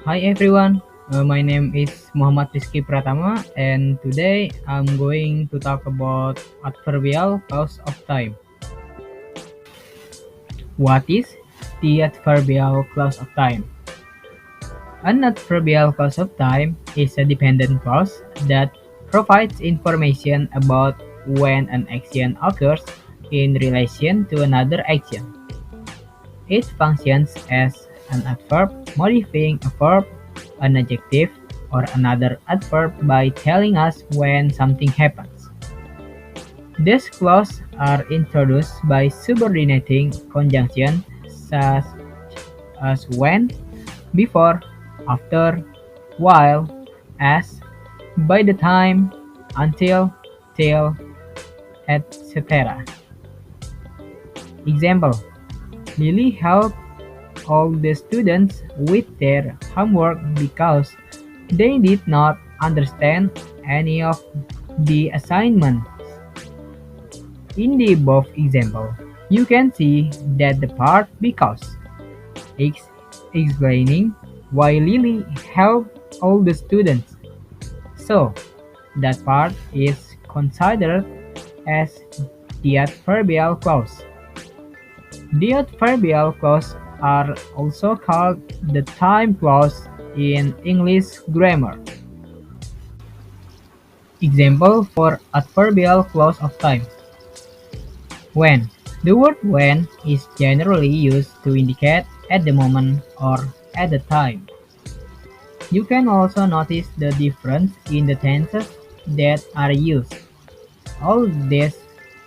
Hi everyone, my name is Muhammad Rizky Pratama, and today I'm going to talk about adverbial clause of time. What is the adverbial clause of time? An adverbial clause of time is a dependent clause that provides information about when an action occurs in relation to another action. It functions as an adverb modifying a verb, an adjective, or another adverb by telling us when something happens. These clauses are introduced by subordinating conjunctions such as when, before, after, while, as, by the time, until, till, etc. Example: Lily helped all the students with their homework because they did not understand any of the assignments. In the above example, you can see that the part because is explaining why Lily helped all the students. So, that part is considered as the adverbial clause. The adverbial clause are also called the time clause in English grammar. Example for adverbial clause of time. When. The word when is generally used to indicate at the moment or at the time. You can also notice the difference in the tenses that are used. All these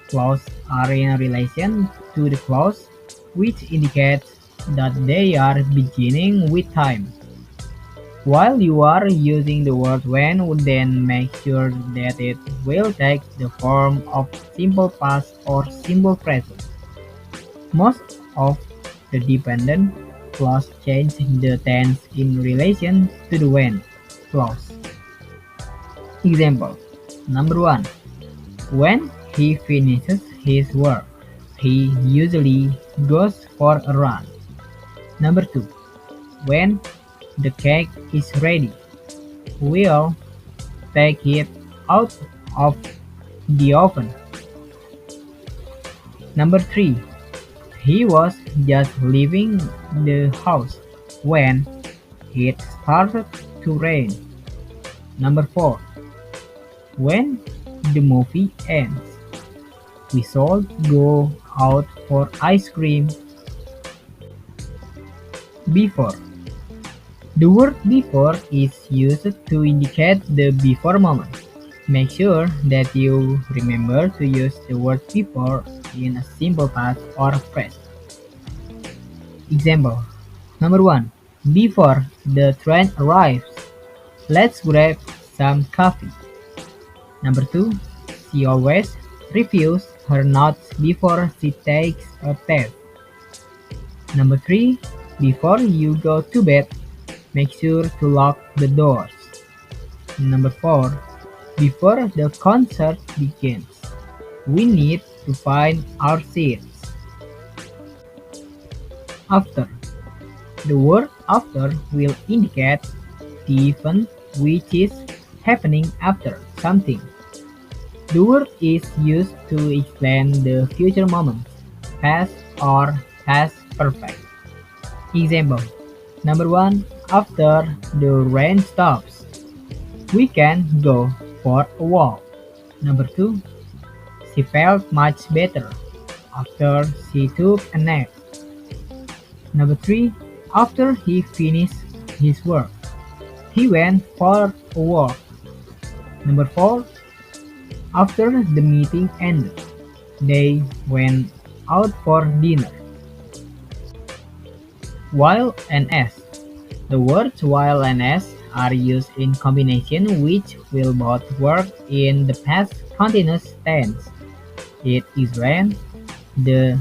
clauses are in relation to the clause which indicates that they are beginning with time. While you are using the word when, then make sure that it will take the form of simple past or simple present. Most of the dependent clause change the tense in relation to the when clause. Example: Number 1. When he finishes his work, he usually goes for a run. Number 2. When the cake is ready, we'll take it out of the oven. Number 3. He was just leaving the house when it started to rain. Number 4. When the movie ends, we should go out for ice cream. Before. The word before is used to indicate the before moment. Make sure that you remember to use the word before in a simple past or phrase. Example: Number 1. Before the train arrives, let's grab some coffee. Number 2. She always reviews her notes before she takes a test. Number 3. Before you go to bed, make sure to lock the doors. Number 4. Before the concert begins, we need to find our seats. After. The word after will indicate the event which is happening after something. The word is used to explain the future moments, past or past perfect. Example: Number 1. After the rain stops, we can go for a walk. Number 2. She felt much better after she took a nap. Number 3. After he finished his work, he went for a walk. Number 4. After the meeting ended, they went out for dinner. While and as. The words while and as are used in combination which will both work in the past continuous tense. It is when the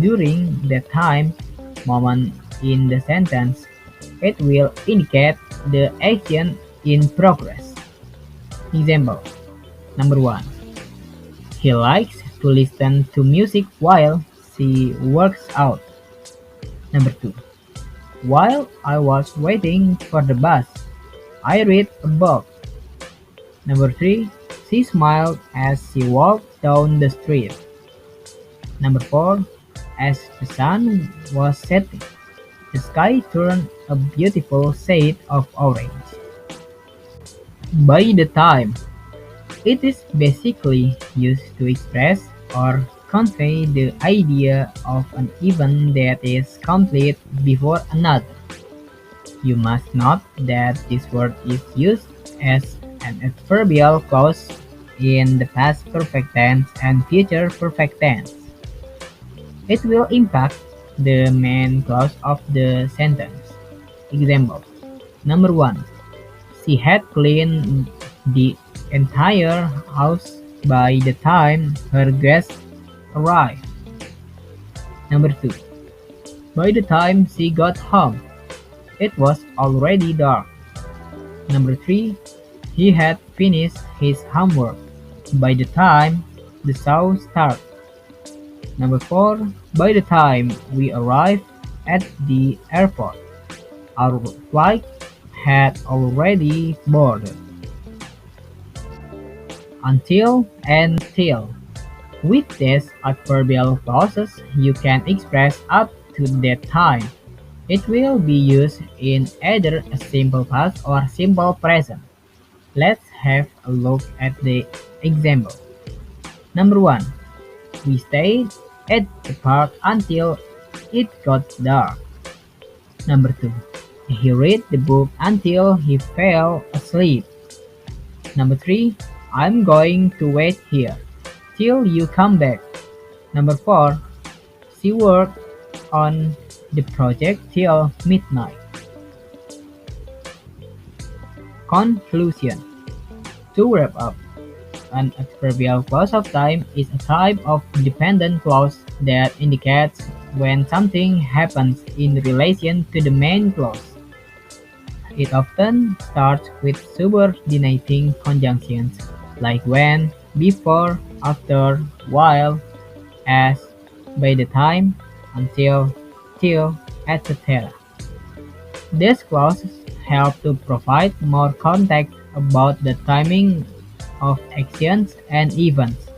during the time moment in the sentence. It will indicate the action in progress. Example: Number 1. He likes to listen to music while she works out. Number 2. While I was waiting for the bus, I read a book. Number 3. She smiled as she walked down the street. Number 4. As the sun was setting, the sky turned a beautiful shade of orange. By the time, it is basically used to express or convey the idea of an event that is complete before another. You must note that this word is used as an adverbial clause in the past perfect tense and future perfect tense. It will impact the main clause of the sentence. Example. Number 1. She had cleaned the entire house by the time her guests arrived. Number 2. By the time she got home, it was already dark. Number 3. He had finished his homework by the time the show started. Number 4. By the time we arrived at the airport, our flight had already boarded. Until and till. With these adverbial clauses, you can express up to that time. It will be used in either a simple past or simple present. Let's have a look at the example. Number 1. We stayed at the park until it got dark. Number 2. He read the book until he fell asleep. Number 3. I'm going to wait here till you come back. Number 4. She worked on the project till midnight. Conclusion. To wrap up, an adverbial clause of time is a type of dependent clause that indicates when something happens in relation to the main clause. It often starts with subordinating conjunctions like when, before, after, while, as, by the time, until, till, etc. These clauses help to provide more context about the timing of actions and events,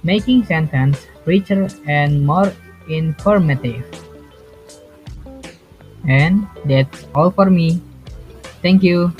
making sentence richer and more informative. And that's all for me. Thank you.